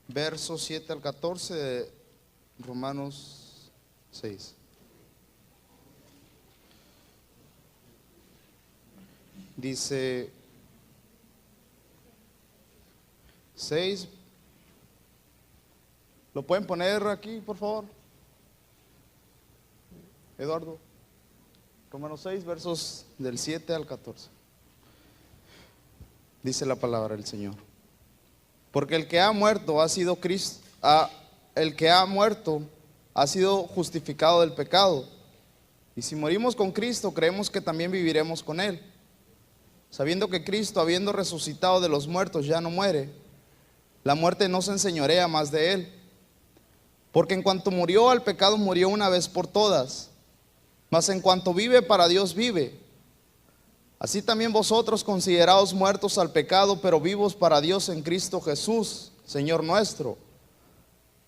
versos 7 al 14 de Romanos 6. Dice 6. ¿Lo pueden poner aquí, por favor? Eduardo. Romanos 6, versos del 7 al 14. Dice la palabra del Señor. Porque el que ha muerto ha sido Cristo, el que ha muerto ha sido justificado del pecado. Y si morimos con Cristo, creemos que también viviremos con Él. Sabiendo que Cristo, habiendo resucitado de los muertos, ya no muere, la muerte no se enseñorea más de Él. Porque en cuanto murió al pecado, murió una vez por todas. Mas en cuanto vive, para Dios vive. Así también vosotros, considerados muertos al pecado, pero vivos para Dios en Cristo Jesús, Señor nuestro.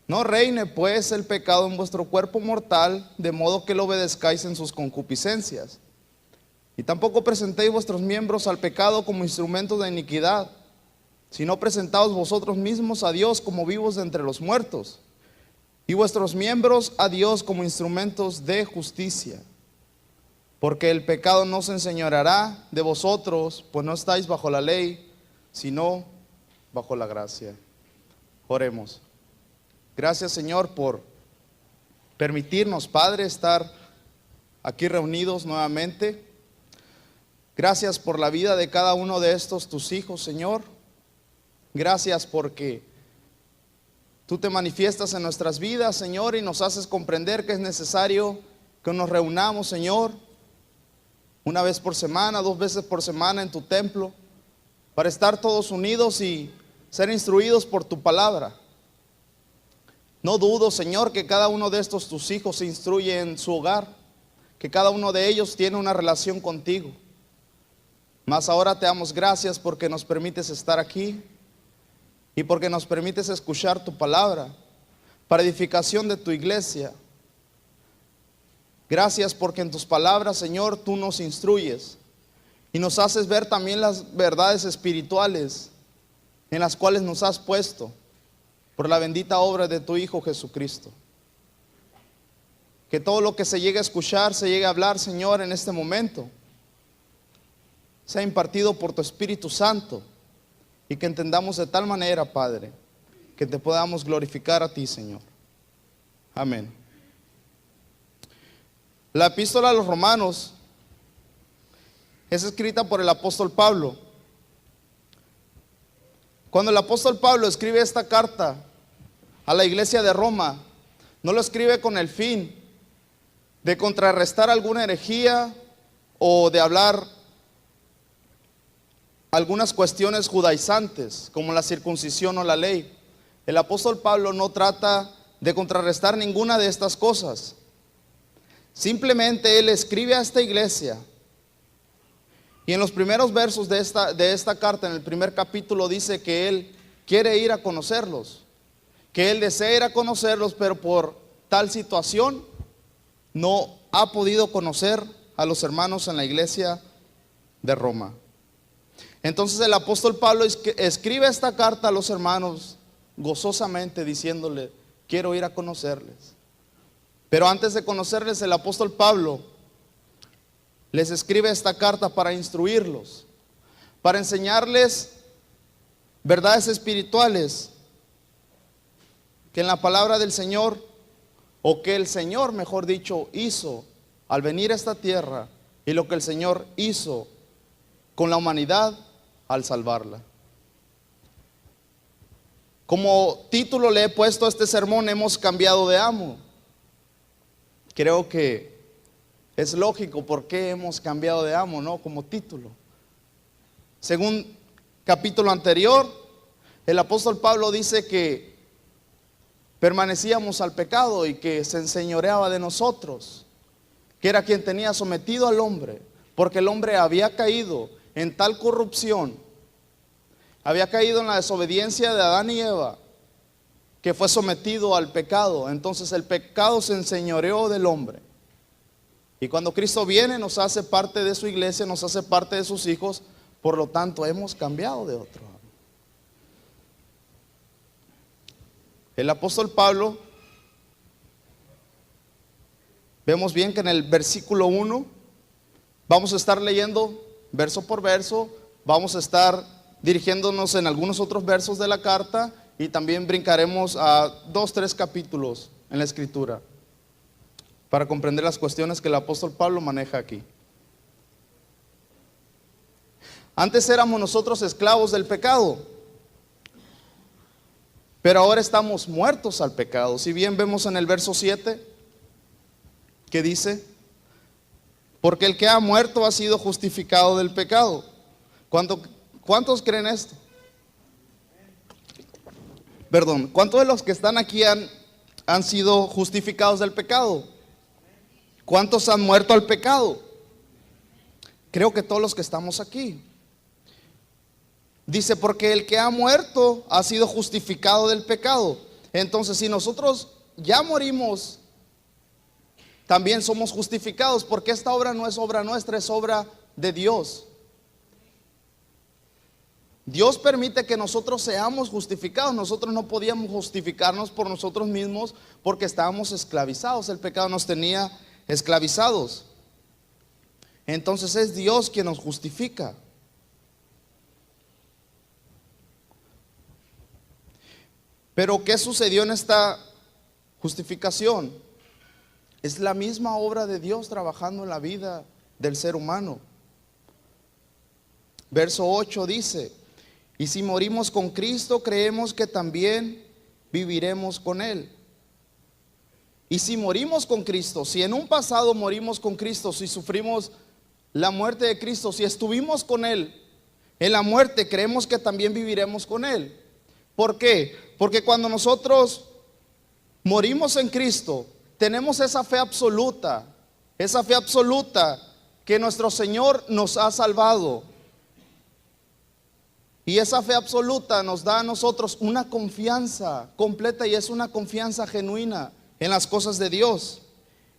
No reine pues el pecado en vuestro cuerpo mortal, de modo que lo obedezcáis en sus concupiscencias. Y tampoco presentéis vuestros miembros al pecado como instrumentos de iniquidad, sino presentaos vosotros mismos a Dios como vivos de entre los muertos, y vuestros miembros a Dios como instrumentos de justicia. Porque el pecado no se enseñoreará de vosotros, pues no estáis bajo la ley, sino bajo la gracia. Oremos. Gracias, Señor, por permitirnos, Padre, estar aquí reunidos nuevamente. Gracias por la vida de cada uno de estos tus hijos, Señor. Gracias porque tú te manifiestas en nuestras vidas, Señor, y nos haces comprender que es necesario que nos reunamos, Señor, una vez por semana, 2 veces por semana en tu templo, para estar todos unidos y ser instruidos por tu palabra. No dudo, Señor, que cada uno de estos tus hijos se instruye en su hogar, que cada uno de ellos tiene una relación contigo. Mas ahora te damos gracias porque nos permites estar aquí y porque nos permites escuchar tu palabra para edificación de tu iglesia. Gracias porque en tus palabras, Señor, tú nos instruyes y nos haces ver también las verdades espirituales en las cuales nos has puesto por la bendita obra de tu Hijo Jesucristo. Que todo lo que se llegue a escuchar, se llegue a hablar, Señor, en este momento, sea impartido por tu Espíritu Santo y que entendamos de tal manera, Padre, que te podamos glorificar a ti, Señor. Amén. La epístola a los Romanos es escrita por el apóstol Pablo. Cuando el apóstol Pablo escribe esta carta a la iglesia de Roma, no lo escribe con el fin de contrarrestar alguna herejía o de hablar algunas cuestiones judaizantes como la circuncisión o la ley. El apóstol Pablo no trata de contrarrestar ninguna de estas cosas. Simplemente él escribe a esta iglesia y en los primeros versos de esta carta, en el primer capítulo, dice que él quiere ir a conocerlos, que él desea ir a conocerlos, pero por tal situación no ha podido conocer a los hermanos en la iglesia de Roma. Entonces el apóstol Pablo escribe esta carta a los hermanos gozosamente diciéndole: quiero ir a conocerles. Pero antes de conocerles, el apóstol Pablo les escribe esta carta para instruirlos, para enseñarles verdades espirituales que en la palabra del Señor, o que el Señor, mejor dicho, hizo al venir a esta tierra, y lo que el Señor hizo con la humanidad al salvarla. Como título le he puesto a este sermón: hemos cambiado de amo. Creo que es lógico por qué hemos cambiado de amo, ¿no? Como título. Según capítulo anterior, el apóstol Pablo dice que permanecíamos al pecado y que se enseñoreaba de nosotros, que era quien tenía sometido al hombre, porque el hombre había caído en tal corrupción, había caído en la desobediencia de Adán y Eva, que fue sometido al pecado. Entonces el pecado se enseñoreó del hombre. Y cuando Cristo viene, nos hace parte de su iglesia, nos hace parte de sus hijos. Por lo tanto, hemos cambiado de otro. El apóstol Pablo, vemos bien que en el versículo 1, vamos a estar leyendo verso por verso, vamos a estar dirigiéndonos en algunos otros versos de la carta y también brincaremos a 2, 3 capítulos en la escritura para comprender las cuestiones que el apóstol Pablo maneja aquí. Antes éramos nosotros esclavos del pecado, pero ahora estamos muertos al pecado. Si bien vemos en el verso 7 que dice: porque el que ha muerto ha sido justificado del pecado. ¿Cuántos creen esto? Perdón, ¿cuántos de los que están aquí han sido justificados del pecado? ¿Cuántos han muerto al pecado? Creo que todos los que estamos aquí. Dice, porque el que ha muerto ha sido justificado del pecado. Entonces, si nosotros ya morimos, también somos justificados, porque esta obra no es obra nuestra, es obra de Dios. Dios permite que nosotros seamos justificados. Nosotros no podíamos justificarnos por nosotros mismos porque estábamos esclavizados. El pecado nos tenía esclavizados. Entonces es Dios quien nos justifica. Pero ¿qué sucedió en esta justificación? Es la misma obra de Dios trabajando en la vida del ser humano. Verso 8 dice: y si morimos con Cristo, creemos que también viviremos con Él. Y si morimos con Cristo, si en un pasado morimos con Cristo, si sufrimos la muerte de Cristo, si estuvimos con Él en la muerte, creemos que también viviremos con Él. ¿Por qué? Porque cuando nosotros morimos en Cristo, tenemos esa fe absoluta que nuestro Señor nos ha salvado. Y esa fe absoluta nos da a nosotros una confianza completa, y es una confianza genuina en las cosas de Dios.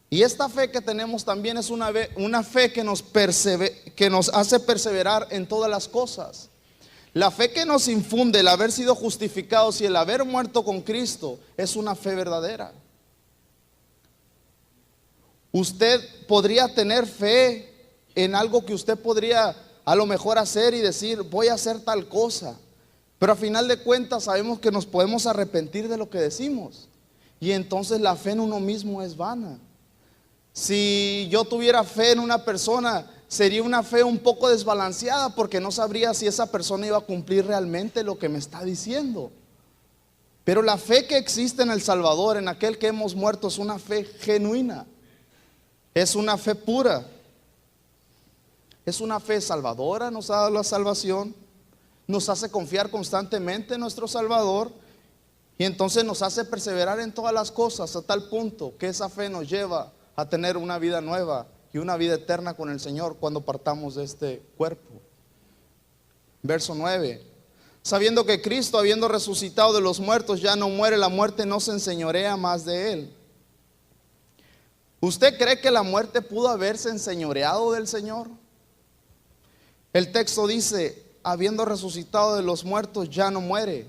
Y esta fe que tenemos también es una fe que nos hace perseverar en todas las cosas. La fe que nos infunde el haber sido justificados y el haber muerto con Cristo es una fe verdadera. Usted podría tener fe en algo que usted podría a lo mejor hacer y decir, voy a hacer tal cosa, pero a final de cuentas sabemos que nos podemos arrepentir de lo que decimos, y entonces la fe en uno mismo es vana. Si yo tuviera fe en una persona, sería una fe un poco desbalanceada, porque no sabría si esa persona iba a cumplir realmente lo que me está diciendo. Pero la fe que existe en el Salvador, en aquel que hemos muerto, es una fe genuina, es una fe pura, es una fe salvadora. Nos ha dado la salvación, nos hace confiar constantemente en nuestro Salvador, y entonces nos hace perseverar en todas las cosas, a tal punto que esa fe nos lleva a tener una vida nueva y una vida eterna con el Señor cuando partamos de este cuerpo. Verso 9: sabiendo que Cristo, habiendo resucitado de los muertos, ya no muere, la muerte no se enseñorea más de Él. ¿Usted cree que la muerte pudo haberse enseñoreado del Señor? El texto dice, habiendo resucitado de los muertos, ya no muere.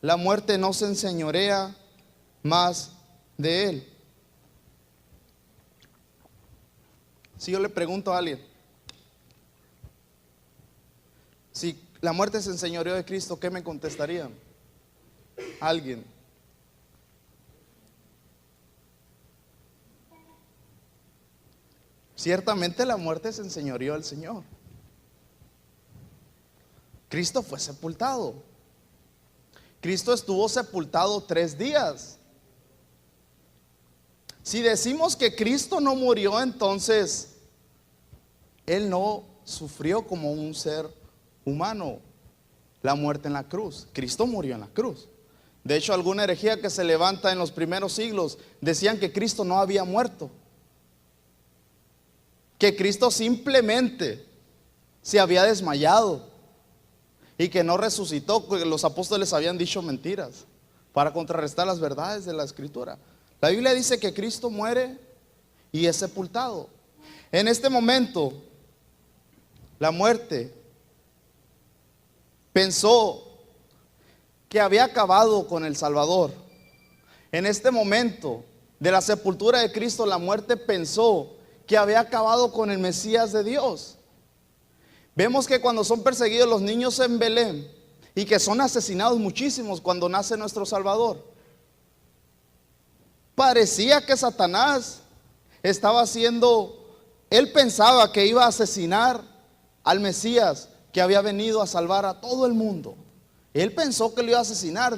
La muerte no se enseñorea más de Él. Si yo le pregunto a alguien, si la muerte se enseñoreó de Cristo, ¿qué me contestarían? Alguien. Ciertamente la muerte se enseñoreó al Señor. Cristo fue sepultado. Cristo estuvo sepultado 3 días. Si decimos que Cristo no murió, entonces Él no sufrió como un ser humano la muerte en la cruz. Cristo murió en la cruz. De hecho, alguna herejía que se levanta en los primeros siglos decían que Cristo no había muerto, que Cristo simplemente se había desmayado y que no resucitó, porque los apóstoles habían dicho mentiras para contrarrestar las verdades de la Escritura. La Biblia dice que Cristo muere y es sepultado. En este momento, la muerte pensó que había acabado con el Salvador. En este momento de la sepultura de Cristo, la muerte pensó que había acabado con el Mesías de Dios. Vemos que cuando son perseguidos los niños en Belén y que son asesinados muchísimos cuando nace nuestro Salvador, parecía que Satanás estaba haciendo, él pensaba que iba a asesinar al Mesías que había venido a salvar a todo el mundo. Él pensó que lo iba a asesinar.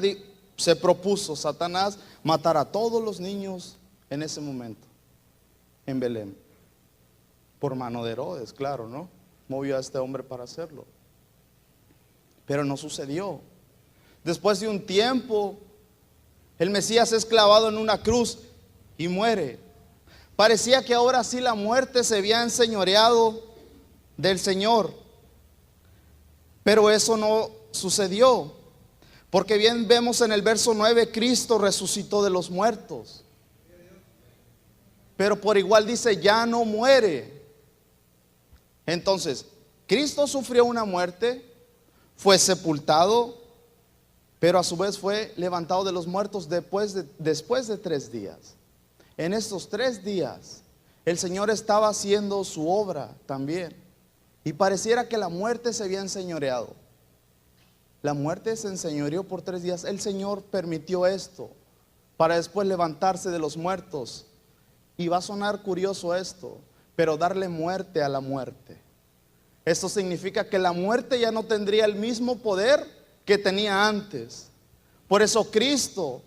Se propuso Satanás matar a todos los niños en ese momento en Belén, por mano de Herodes, claro, ¿no? Movió a este hombre para hacerlo, pero no sucedió. Después de un tiempo, el Mesías es clavado en una cruz y muere. Parecía que ahora sí la muerte se había enseñoreado del Señor, pero eso no sucedió, porque bien vemos en el verso 9, Cristo resucitó de los muertos, pero por igual dice, ya no muere. Entonces, Cristo sufrió una muerte, fue sepultado, pero a su vez fue levantado de los muertos después de 3 días. En estos 3 días, el Señor estaba haciendo su obra también, y pareciera que la muerte se había enseñoreado. La muerte se enseñoreó por 3 días. El Señor permitió esto para después levantarse de los muertos. Y va a sonar curioso esto, pero darle muerte a la muerte. Esto significa que la muerte ya no tendría el mismo poder que tenía antes. Por eso Cristo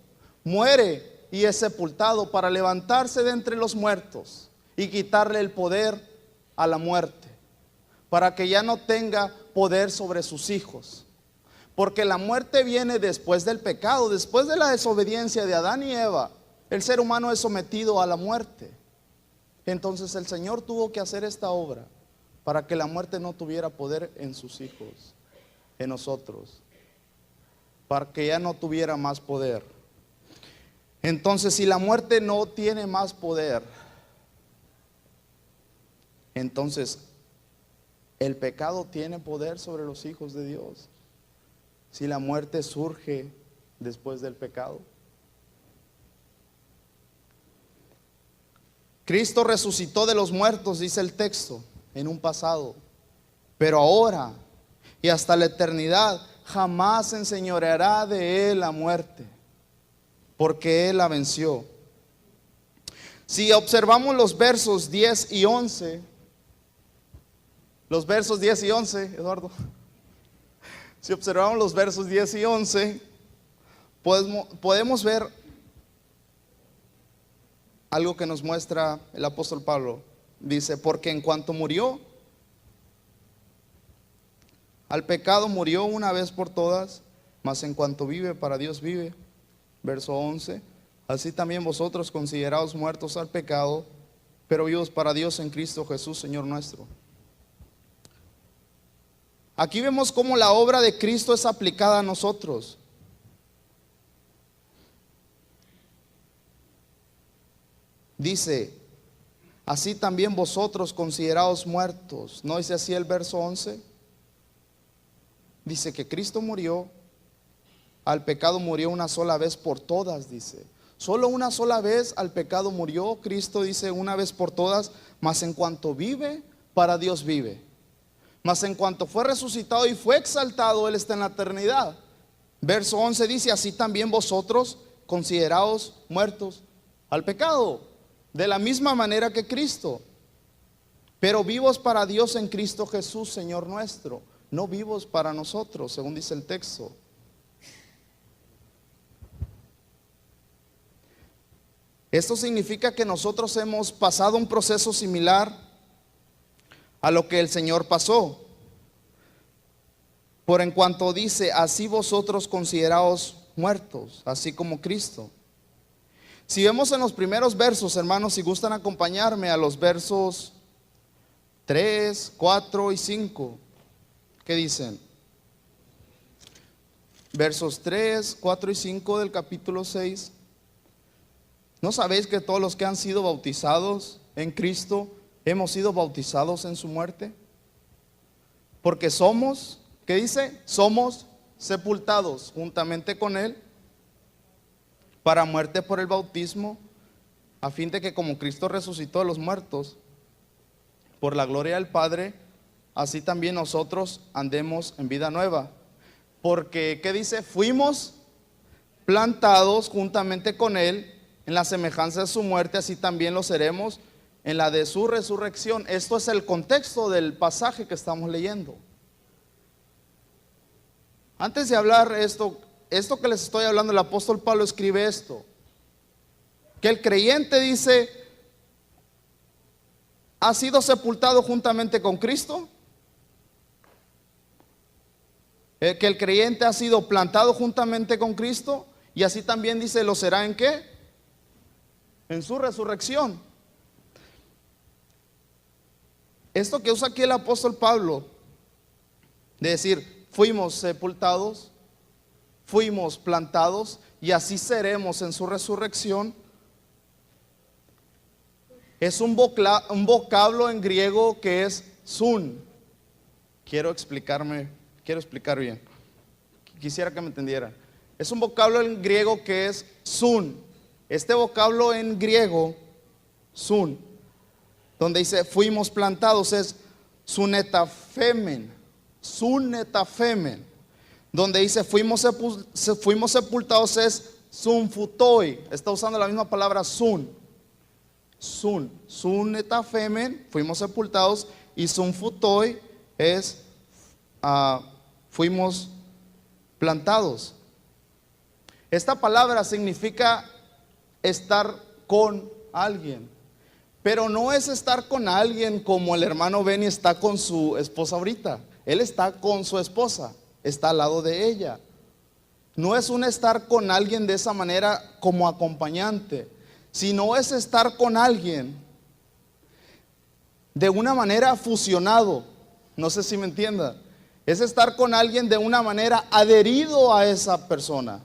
muere y es sepultado para levantarse de entre los muertos y quitarle el poder a la muerte, para que ya no tenga poder sobre sus hijos. Porque la muerte viene después del pecado, después de la desobediencia de Adán y Eva. El ser humano es sometido a la muerte. Entonces el Señor tuvo que hacer esta obra para que la muerte no tuviera poder en sus hijos, en nosotros, para que ya no tuviera más poder. Entonces, si la muerte no tiene más poder, entonces el pecado tiene poder sobre los hijos de Dios. Si la muerte surge después del pecado. Cristo resucitó de los muertos, dice el texto, en un pasado, pero ahora y hasta la eternidad jamás se enseñoreará de él la muerte, porque él la venció. Si observamos los versos 10 y 11, los versos 10 y 11, Eduardo, si observamos los versos 10 y 11, podemos ver algo que nos muestra el apóstol Pablo. Dice, porque en cuanto murió, al pecado murió una vez por todas, mas en cuanto vive, para Dios vive. Verso 11, así también vosotros considerados muertos al pecado, pero vivos para Dios en Cristo Jesús, Señor nuestro. Aquí vemos cómo la obra de Cristo es aplicada a nosotros. Dice, así también vosotros considerados muertos. ¿No dice así el verso 11? Dice que Cristo murió, al pecado murió una sola vez por todas, dice. Solo una sola vez al pecado murió Cristo, dice, una vez por todas, mas en cuanto vive, para Dios vive. Mas en cuanto fue resucitado y fue exaltado, Él está en la eternidad. Verso 11 dice, así también vosotros considerados muertos al pecado, de la misma manera que Cristo, pero vivos para Dios en Cristo Jesús, Señor nuestro. No vivos para nosotros, según dice el texto. Esto significa que nosotros hemos pasado un proceso similar a lo que el Señor pasó. Por en cuanto dice, así vosotros consideraos muertos, así como Cristo. Si vemos en los primeros versos, hermanos, si gustan acompañarme a los versos 3, 4 y 5, ¿qué dicen? Versos 3, 4 y 5 del capítulo 6. ¿No sabéis que todos los que han sido bautizados en Cristo hemos sido bautizados en su muerte? Porque somos, ¿qué dice? Somos sepultados juntamente con Él para muerte por el bautismo, a fin de que como Cristo resucitó de los muertos por la gloria del Padre, así también nosotros andemos en vida nueva. Porque, ¿qué dice? Fuimos plantados juntamente con Él en la semejanza de su muerte, así también lo seremos en la de su resurrección. Esto es el contexto del pasaje que estamos leyendo. Antes de hablar esto que les estoy hablando, el apóstol Pablo escribe esto, que el creyente dice, ha sido sepultado juntamente con Cristo, que el creyente ha sido plantado juntamente con Cristo, y así también dice, ¿lo será en qué? En su resurrección. Esto que usa aquí el apóstol Pablo, de decir, fuimos sepultados, fuimos plantados, y así seremos en su resurrección, es un vocablo en griego que es sun. Quiero explicar bien. Quisiera que me entendieran. Es un vocablo en griego que es sun. Este vocablo en griego, sun, donde dice fuimos plantados, es sunetafemen. Sunetafemen. Donde dice fuimos sepultados es sunfutoi. Está usando la misma palabra sun. Sunetafemen, fuimos sepultados, y sunfutoi es fuimos plantados. Esta palabra significa estar con alguien, pero no es estar con alguien como el hermano Benny está con su esposa ahorita. Él está con su esposa, está al lado de ella. No es un estar con alguien de esa manera como acompañante, sino es estar con alguien de una manera fusionado. No sé si me entienda. Es estar con alguien de una manera adherido a esa persona.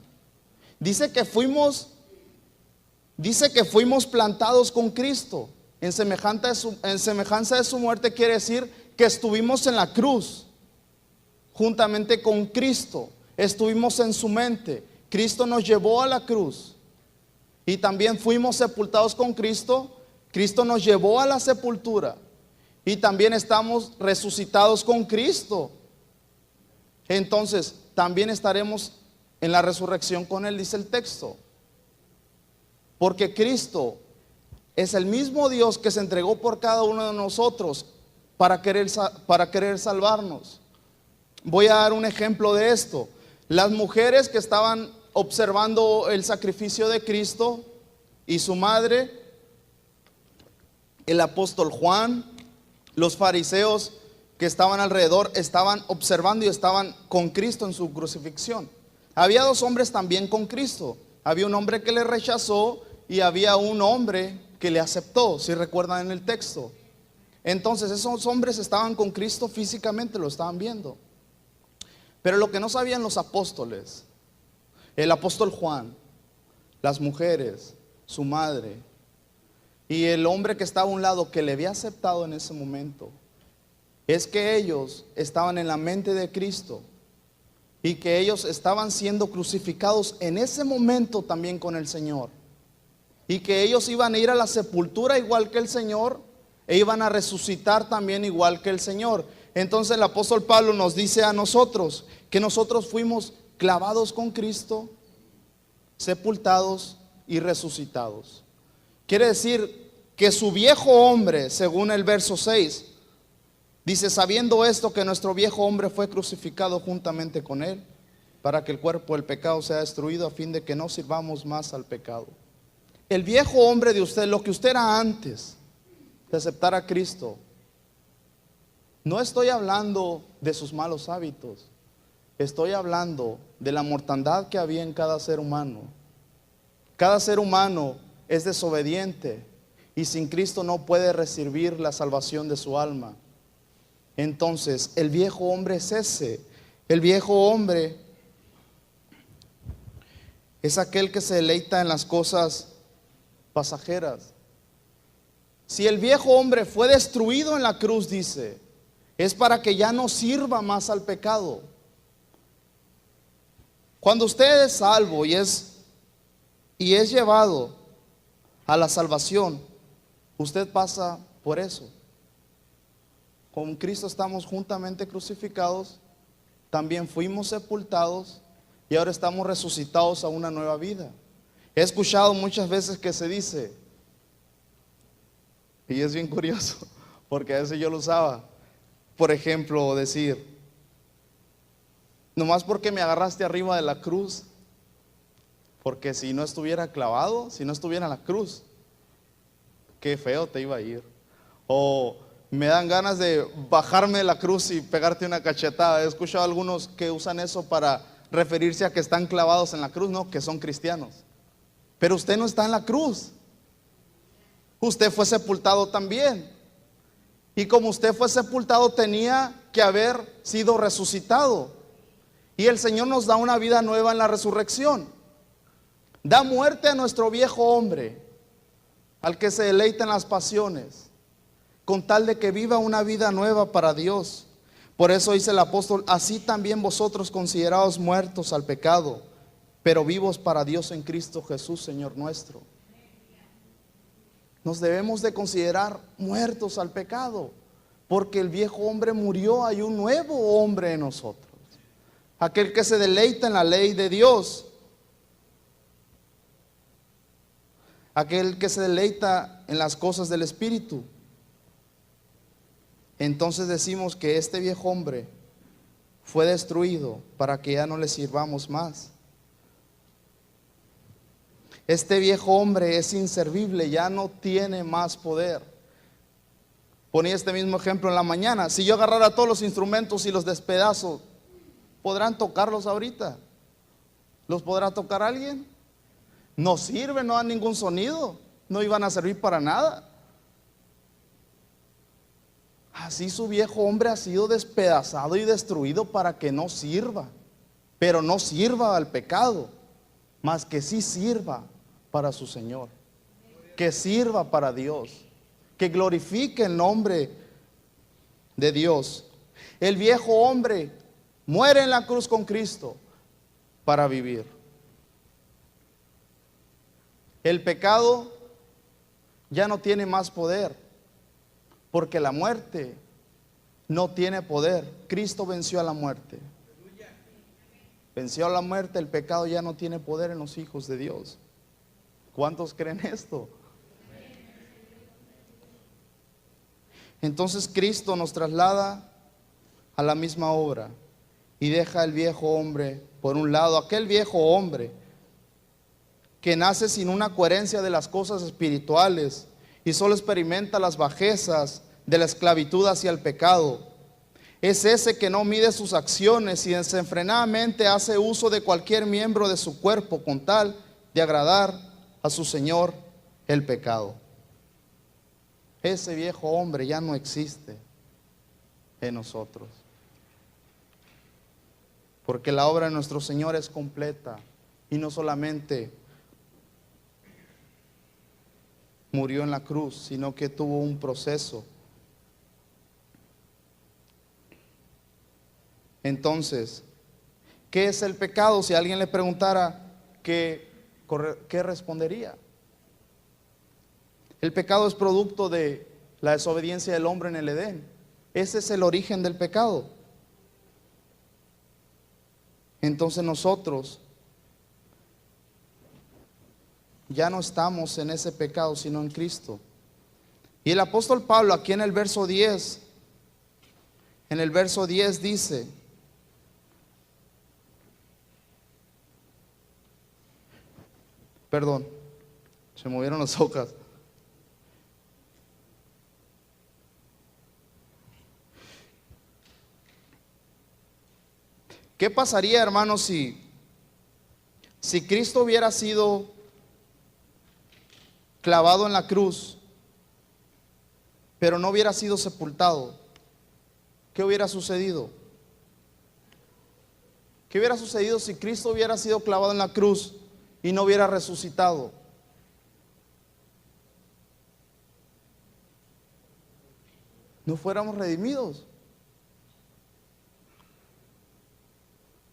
Dice que fuimos plantados con Cristo en semejanza de su muerte. Quiere decir que estuvimos en la cruz juntamente con Cristo. Estuvimos en su mente. Cristo nos llevó a la cruz. Y también fuimos sepultados con Cristo. Cristo nos llevó a la sepultura. Y también estamos resucitados con Cristo. Entonces, también estaremos en la resurrección con Él, dice el texto. Porque Cristo es el mismo Dios que se entregó por cada uno de nosotros para querer salvarnos. Voy a dar un ejemplo de esto. Las mujeres que estaban observando el sacrificio de Cristo y su madre, el apóstol Juan, los fariseos que estaban alrededor, estaban observando y estaban con Cristo en su crucifixión. Había dos hombres también con Cristo. Había un hombre que le rechazó y había un hombre que le aceptó, si recuerdan en el texto. Entonces esos hombres estaban con Cristo físicamente, lo estaban viendo. Pero lo que no sabían los apóstoles, el apóstol Juan, las mujeres, su madre y el hombre que estaba a un lado que le había aceptado en ese momento, es que ellos estaban en la mente de Cristo y que ellos estaban siendo crucificados en ese momento también con el Señor, y que ellos iban a ir a la sepultura igual que el Señor e iban a resucitar también igual que el Señor. Entonces el apóstol Pablo nos dice a nosotros que nosotros fuimos clavados con Cristo, sepultados y resucitados. Quiere decir que su viejo hombre, según el verso 6, dice, sabiendo esto, que nuestro viejo hombre fue crucificado juntamente con Él, para que el cuerpo del pecado sea destruido, a fin de que no sirvamos más al pecado. El viejo hombre de usted, lo que usted era antes de aceptar a Cristo, no estoy hablando de sus malos hábitos, estoy hablando de la mortandad que había en cada ser humano. Cada ser humano es desobediente y sin Cristo no puede recibir la salvación de su alma. Entonces, el viejo hombre es ese. El viejo hombre es aquel que se deleita en las cosas pasajeras. Si el viejo hombre fue destruido en la cruz, dice, es para que ya no sirva más al pecado. Cuando usted es salvo y es llevado a la salvación, usted pasa por eso. Con Cristo estamos juntamente crucificados, también fuimos sepultados y ahora estamos resucitados a una nueva vida. He escuchado muchas veces que se dice, y es bien curioso, porque a veces yo lo usaba, por ejemplo, decir, nomás porque me agarraste arriba de la cruz, porque si no estuviera clavado, si no estuviera en la cruz, qué feo te iba a ir. O me dan ganas de bajarme de la cruz y pegarte una cachetada. He escuchado a algunos que usan eso para referirse a que están clavados en la cruz, no, que son cristianos. Pero usted no está en la cruz. Usted fue sepultado también. Y como usted fue sepultado, tenía que haber sido resucitado. Y el Señor nos da una vida nueva en la resurrección. Da muerte a nuestro viejo hombre, al que se deleita en las pasiones, con tal de que viva una vida nueva para Dios. Por eso dice el apóstol, así también vosotros considerados muertos al pecado, pero vivos para Dios en Cristo Jesús, Señor nuestro. Nos debemos de considerar muertos al pecado, porque el viejo hombre murió, hay un nuevo hombre en nosotros. Aquel que se deleita en la ley de Dios, aquel que se deleita en las cosas del Espíritu. Entonces decimos que este viejo hombre fue destruido para que ya no le sirvamos más. Este viejo hombre es inservible, ya no tiene más poder. Ponía este mismo ejemplo en la mañana. Si yo agarrara todos los instrumentos y los despedazo, ¿podrán tocarlos ahorita? ¿Los podrá tocar alguien? No sirven, no dan ningún sonido, no iban a servir para nada. Así su viejo hombre ha sido despedazado y destruido para que no sirva, pero no sirva al pecado, más que sí sirva para su Señor, que sirva para Dios, que glorifique el nombre de Dios. El viejo hombre muere en la cruz con Cristo para vivir. El pecado ya no tiene más poder, porque la muerte no tiene poder. Cristo venció a la muerte. Venció a la muerte, el pecado ya no tiene poder en los hijos de Dios. ¿Cuántos creen esto? Entonces Cristo nos traslada a la misma obra y deja el viejo hombre por un lado, aquel viejo hombre que nace sin una coherencia de las cosas espirituales y solo experimenta las bajezas de la esclavitud hacia el pecado. Es ese que no mide sus acciones y desenfrenadamente hace uso de cualquier miembro de su cuerpo con tal de agradar a su Señor, el pecado. Ese viejo hombre ya no existe en nosotros, porque la obra de nuestro Señor es completa y no solamente murió en la cruz, sino que tuvo un proceso. Entonces, ¿qué es el pecado? Si alguien le preguntara, ¿qué respondería? El pecado es producto de la desobediencia del hombre en el Edén. Ese es el origen del pecado. Entonces nosotros ya no estamos en ese pecado, sino en Cristo. Y el apóstol Pablo aquí en el verso 10 dice: perdón, se movieron las hojas. ¿Qué pasaría, hermanos, si Cristo hubiera sido clavado en la cruz, pero no hubiera sido sepultado? ¿Qué hubiera sucedido? ¿Qué hubiera sucedido si Cristo hubiera sido clavado en la cruz y no hubiera resucitado? No fuéramos redimidos.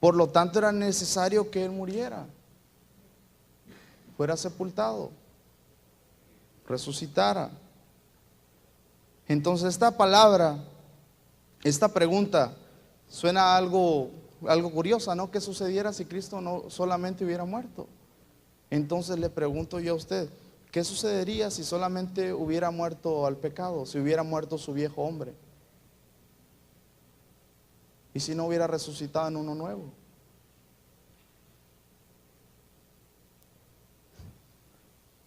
Por lo tanto era necesario que Él muriera, fuera sepultado, resucitara. Entonces esta palabra, esta pregunta suena algo curiosa, ¿no? ¿Qué sucediera si Cristo no solamente hubiera muerto? Entonces le pregunto yo a usted, ¿qué sucedería si solamente hubiera muerto al pecado, si hubiera muerto su viejo hombre? ¿Y si no hubiera resucitado en uno nuevo?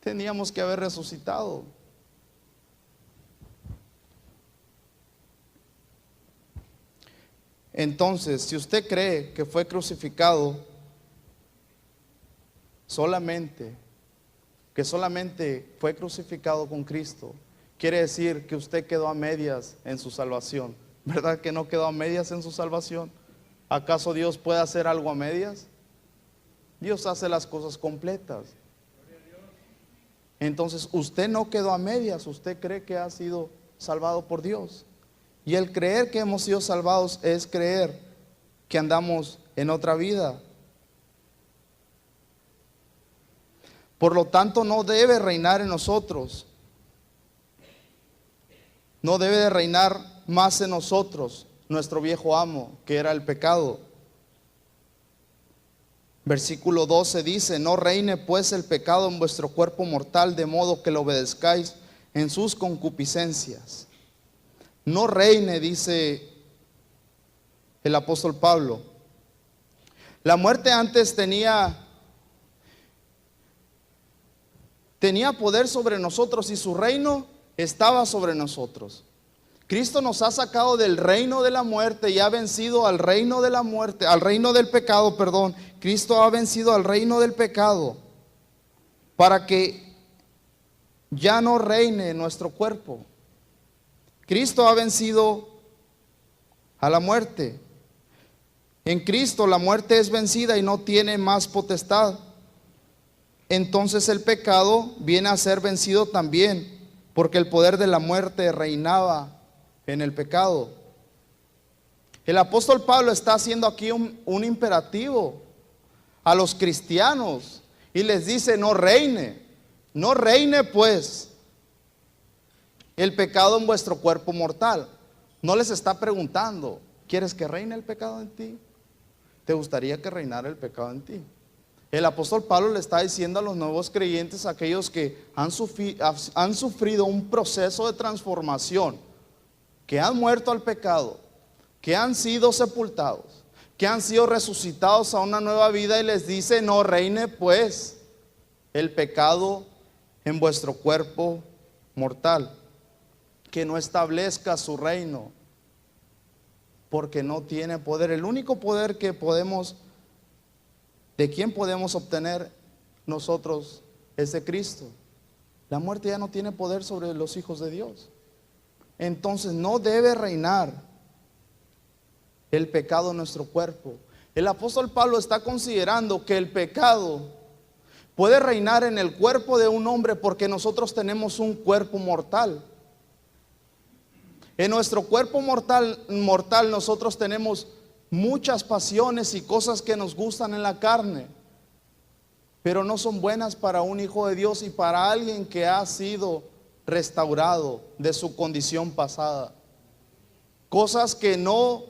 Teníamos que haber resucitado. Entonces, si usted cree que fue crucificado que solamente fue crucificado con Cristo, quiere decir que usted quedó a medias en su salvación. ¿Verdad que no quedó a medias en su salvación? ¿Acaso Dios puede hacer algo a medias? Dios hace las cosas completas. Entonces, usted no quedó a medias, usted cree que ha sido salvado por Dios. Y el creer que hemos sido salvados es creer que andamos en otra vida. Por lo tanto, no debe reinar en nosotros. No debe de reinar más en nosotros nuestro viejo amo, que era el pecado. Versículo 12 dice: no reine pues el pecado en vuestro cuerpo mortal, de modo que lo obedezcáis en sus concupiscencias. No reine, dice el apóstol Pablo. La muerte antes tenía poder sobre nosotros y su reino estaba sobre nosotros. Cristo nos ha sacado del reino de la muerte y ha vencido al reino de la muerte, al reino del pecado, perdón. Cristo ha vencido al reino del pecado para que ya no reine en nuestro cuerpo. Cristo ha vencido a la muerte. En Cristo la muerte es vencida y no tiene más potestad. Entonces el pecado viene a ser vencido también, porque el poder de la muerte reinaba en el pecado. El apóstol Pablo está haciendo aquí un imperativo a los cristianos y les dice: no reine pues el pecado en vuestro cuerpo mortal. No les está preguntando: ¿quieres que reine el pecado en ti? ¿Te gustaría que reinara el pecado en ti? El apóstol Pablo le está diciendo a los nuevos creyentes, aquellos que han sufrido un proceso de transformación, que han muerto al pecado, que han sido sepultados, que han sido resucitados a una nueva vida, y les dice: no reine pues el pecado en vuestro cuerpo mortal, que no establezca su reino, porque no tiene poder. El único poder que ¿de quién podemos obtener nosotros? Es de Cristo. La muerte ya no tiene poder sobre los hijos de Dios. Entonces no debe reinar el pecado en nuestro cuerpo. El apóstol Pablo está considerando que el pecado puede reinar en el cuerpo de un hombre porque nosotros tenemos un cuerpo mortal. En nuestro cuerpo mortal nosotros tenemos muchas pasiones y cosas que nos gustan en la carne, pero no son buenas para un hijo de Dios y para alguien que ha sido restaurado de su condición pasada. Cosas que no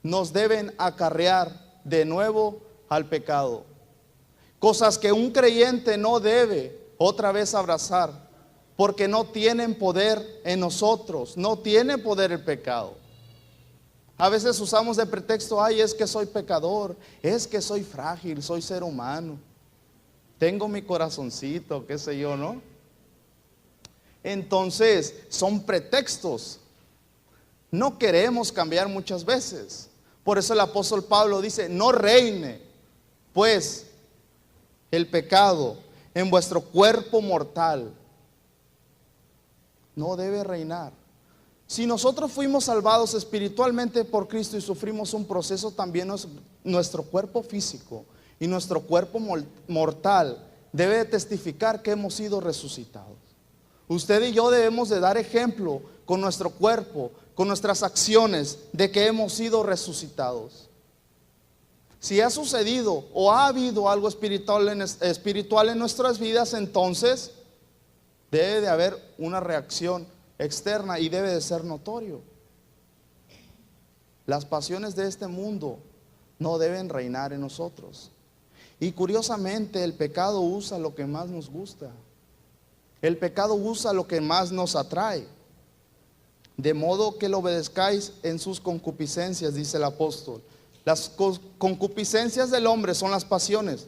nos deben acarrear de nuevo al pecado. Cosas que un creyente no debe otra vez abrazar, porque no tienen poder en nosotros, no tiene poder el pecado. A veces usamos de pretexto: ay, es que soy pecador, es que soy frágil, soy ser humano, tengo mi corazoncito, qué sé yo, ¿no? Entonces son pretextos. No queremos cambiar muchas veces. Por eso el apóstol Pablo dice: no reine pues el pecado en vuestro cuerpo mortal. No debe reinar. Si nosotros fuimos salvados espiritualmente por Cristo y sufrimos un proceso, también nuestro cuerpo físico y nuestro cuerpo mortal debe de testificar que hemos sido resucitados. Usted y yo debemos de dar ejemplo con nuestro cuerpo, con nuestras acciones, de que hemos sido resucitados. Si ha sucedido o ha habido algo espiritual en nuestras vidas, entonces debe de haber una reacción externa y debe de ser notorio. Las pasiones de este mundo no deben reinar en nosotros. Y curiosamente el pecado usa lo que más nos gusta. El pecado usa lo que más nos atrae. De modo que lo obedezcáis en sus concupiscencias, dice el apóstol. Las concupiscencias del hombre son las pasiones.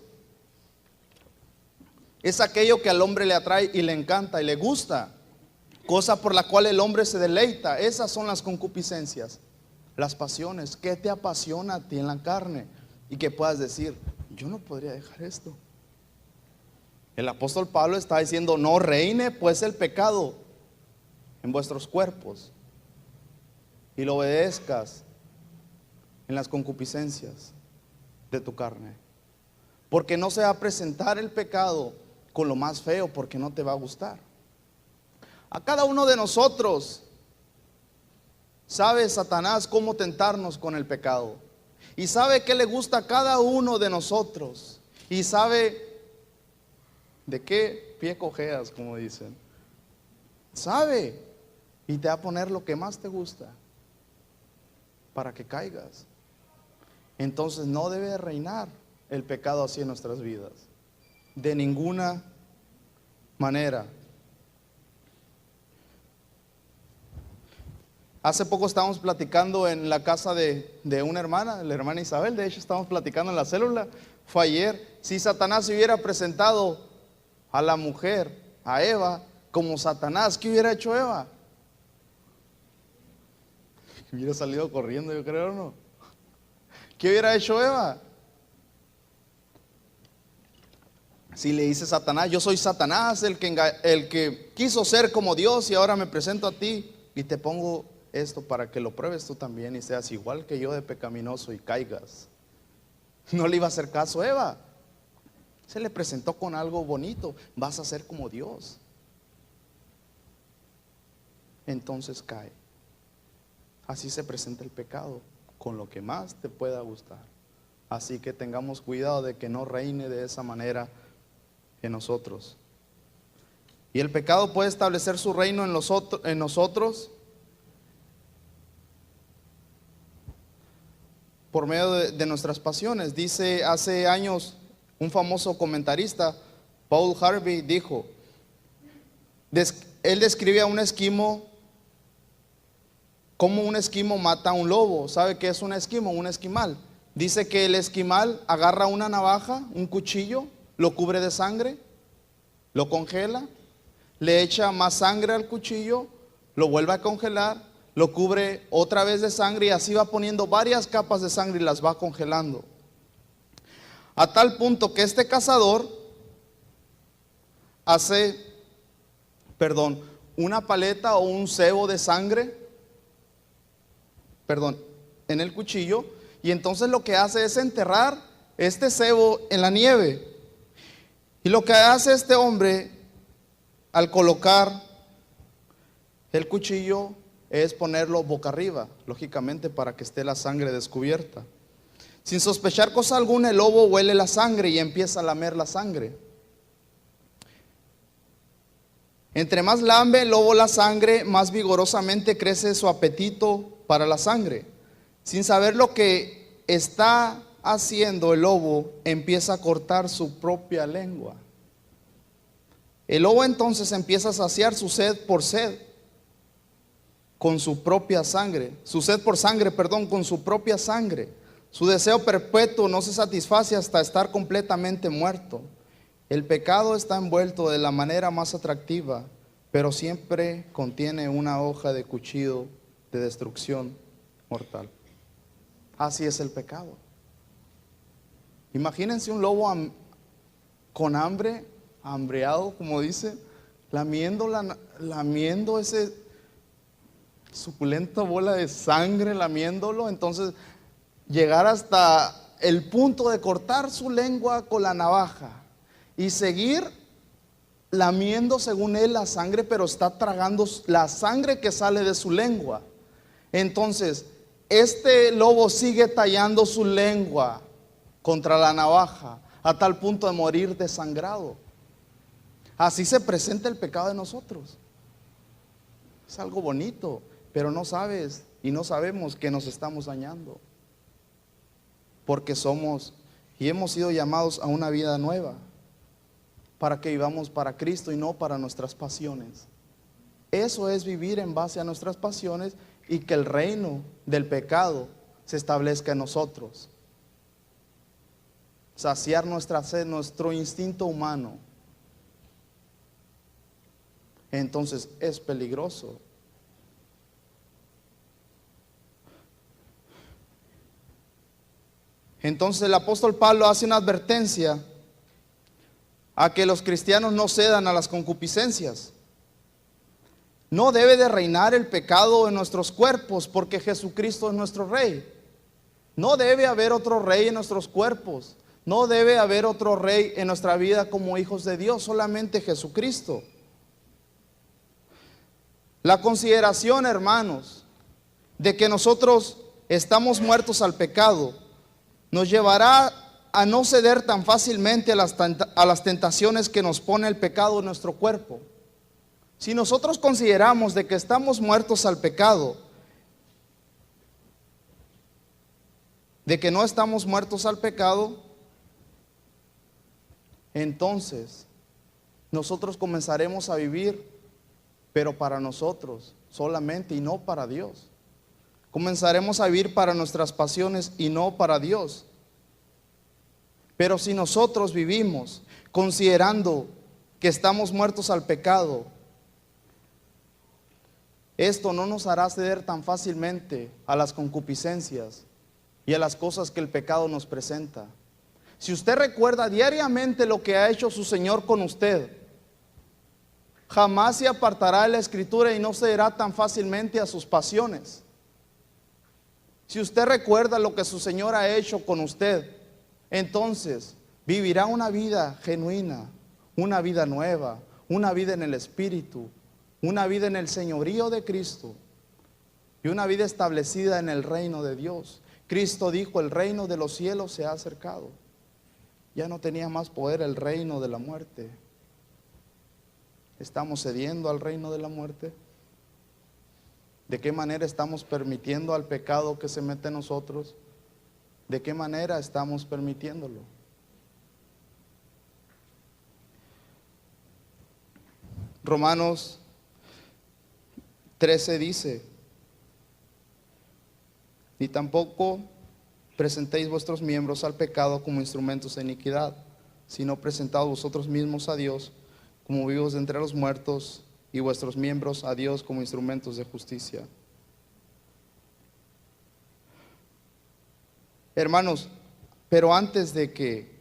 Es aquello que al hombre le atrae y le encanta y le gusta, cosa por la cual el hombre se deleita. Esas son las concupiscencias, las pasiones. ¿Qué te apasiona a ti en la carne? Y que puedas decir, yo no podría dejar esto. El apóstol Pablo está diciendo, no reine pues el pecado en vuestros cuerpos y lo obedezcas en las concupiscencias de tu carne, porque no se va a presentar el pecado con lo más feo, porque no te va a gustar. A cada uno de nosotros sabe Satanás cómo tentarnos con el pecado, y sabe que le gusta a cada uno de nosotros, y sabe de qué pie cojeas, como dicen. Sabe, y te va a poner lo que más te gusta para que caigas. Entonces no debe reinar el pecado así en nuestras vidas, de ninguna manera. Hace poco estábamos platicando en la casa de una hermana, la hermana Isabel. De hecho estábamos platicando en la célula, fue ayer. Si Satanás se hubiera presentado a la mujer, a Eva, como Satanás, ¿qué hubiera hecho Eva? Hubiera salido corriendo, yo creo, ¿no? ¿Qué hubiera hecho Eva? Si le dice Satanás, yo soy Satanás, el que quiso ser como Dios, y ahora me presento a ti y te pongo esto para que lo pruebes tú también y seas igual que yo de pecaminoso y caigas. No le iba a hacer caso a Eva. Se le presentó con algo bonito, vas a ser como Dios. Entonces cae. Así se presenta el pecado, con lo que más te pueda gustar. Así que tengamos cuidado de que no reine de esa manera en nosotros. Y el pecado puede establecer su reino en nosotros por medio de nuestras pasiones. Dice hace años un famoso comentarista, Paul Harvey, dijo, él describe a un esquimo, como un esquimo mata a un lobo. ¿Sabe qué es un esquimo? Un esquimal. Dice que el esquimal agarra una navaja, un cuchillo, lo cubre de sangre, lo congela, le echa más sangre al cuchillo, lo vuelve a congelar, lo cubre otra vez de sangre, y así va poniendo varias capas de sangre y las va congelando. A tal punto que este cazador hace, una paleta o un cebo de sangre, en el cuchillo, y entonces lo que hace es enterrar este cebo en la nieve. Y lo que hace este hombre al colocar el cuchillo es ponerlo boca arriba, lógicamente para que esté la sangre descubierta. Sin sospechar cosa alguna, el lobo huele la sangre y empieza a lamer la sangre. Entre más lambe el lobo la sangre, más vigorosamente crece su apetito para la sangre. Sin saber lo que está haciendo, el lobo empieza a cortar su propia lengua. El lobo entonces empieza a saciar su sed por sed con su propia sangre, su sed por sangre, con su propia sangre. Su deseo perpetuo no se satisface hasta estar completamente muerto. El pecado está envuelto de la manera más atractiva, pero siempre contiene una hoja de cuchillo de destrucción mortal. Así es el pecado. Imagínense un lobo con hambre, hambreado, como dice, lamiendo ese suculenta bola de sangre, lamiéndolo. Entonces llegar hasta el punto de cortar su lengua con la navaja y seguir lamiendo, según él, la sangre, pero está tragando la sangre que sale de su lengua. Entonces este lobo sigue tallando su lengua contra la navaja, a tal punto de morir desangrado. Así se presenta el pecado de nosotros. Es algo bonito, pero no sabes y no sabemos que nos estamos dañando. Porque somos y hemos sido llamados a una vida nueva, para que vivamos para Cristo y no para nuestras pasiones. Eso es vivir en base a nuestras pasiones y que el reino del pecado se establezca en nosotros. Saciar nuestra sed, nuestro instinto humano. Entonces es peligroso. Entonces el apóstol Pablo hace una advertencia a que los cristianos no cedan a las concupiscencias. No debe de reinar el pecado en nuestros cuerpos, porque Jesucristo es nuestro Rey. No debe haber otro Rey en nuestros cuerpos. No debe haber otro Rey en nuestra vida como hijos de Dios, solamente Jesucristo. La consideración, hermanos, de que nosotros estamos muertos al pecado, nos llevará a no ceder tan fácilmente a las tentaciones que nos pone el pecado en nuestro cuerpo. Si nosotros consideramos de que estamos muertos al pecado, de que no estamos muertos al pecado, entonces nosotros comenzaremos a vivir, pero para nosotros solamente y no para Dios. Comenzaremos a vivir para nuestras pasiones y no para Dios. Pero si nosotros vivimos considerando que estamos muertos al pecado, esto no nos hará ceder tan fácilmente a las concupiscencias y a las cosas que el pecado nos presenta. Si usted recuerda diariamente lo que ha hecho su Señor con usted, jamás se apartará de la Escritura y no cederá tan fácilmente a sus pasiones. Si usted recuerda lo que su Señor ha hecho con usted, entonces vivirá una vida genuina, una vida nueva, una vida en el Espíritu, una vida en el señorío de Cristo y una vida establecida en el reino de Dios. Cristo dijo: el reino de los cielos se ha acercado. Ya no tenía más poder el reino de la muerte. ¿Estamos cediendo al reino de la muerte? ¿De qué manera estamos permitiendo al pecado que se mete en nosotros? ¿De qué manera estamos permitiéndolo? Romanos 13 dice: ni tampoco presentéis vuestros miembros al pecado como instrumentos de iniquidad, sino presentaos vosotros mismos a Dios como vivos de entre los muertos, y vuestros miembros a Dios como instrumentos de justicia. Hermanos, pero antes de que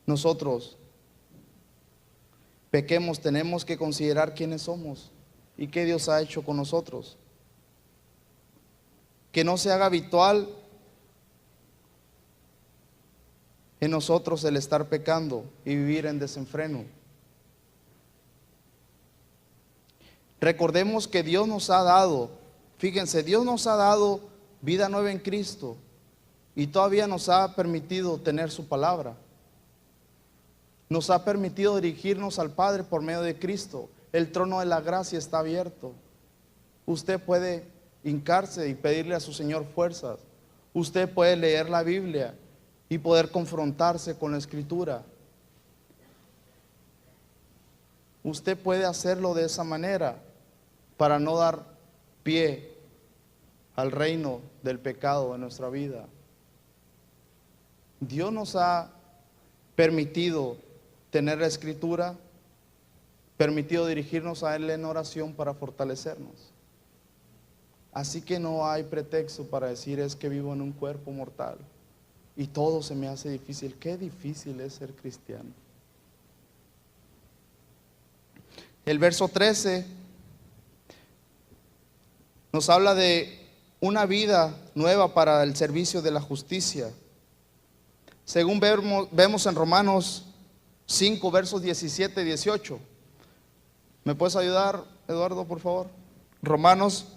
nosotros pequemos, tenemos que considerar quiénes somos y qué Dios ha hecho con nosotros. Que no se haga habitual en nosotros el estar pecando y vivir en desenfreno. Recordemos que Dios nos ha dado, fíjense, Dios nos ha dado vida nueva en Cristo y todavía nos ha permitido tener su palabra. Nos ha permitido dirigirnos al Padre por medio de Cristo. El trono de la gracia está abierto. Usted puede hincarse y pedirle a su Señor fuerzas. Usted puede leer la Biblia y poder confrontarse con la Escritura. Usted puede hacerlo de esa manera para no dar pie al reino del pecado en nuestra vida. Dios nos ha permitido tener la Escritura, permitido dirigirnos a Él en oración para fortalecernos. Así que no hay pretexto para decir: es que vivo en un cuerpo mortal y todo se me hace difícil. Qué difícil es ser cristiano. El verso 13 nos habla de una vida nueva para el servicio de la justicia. Según vemos en Romanos 5, versos 17 y 18. ¿Me puedes ayudar, Eduardo, por favor? Romanos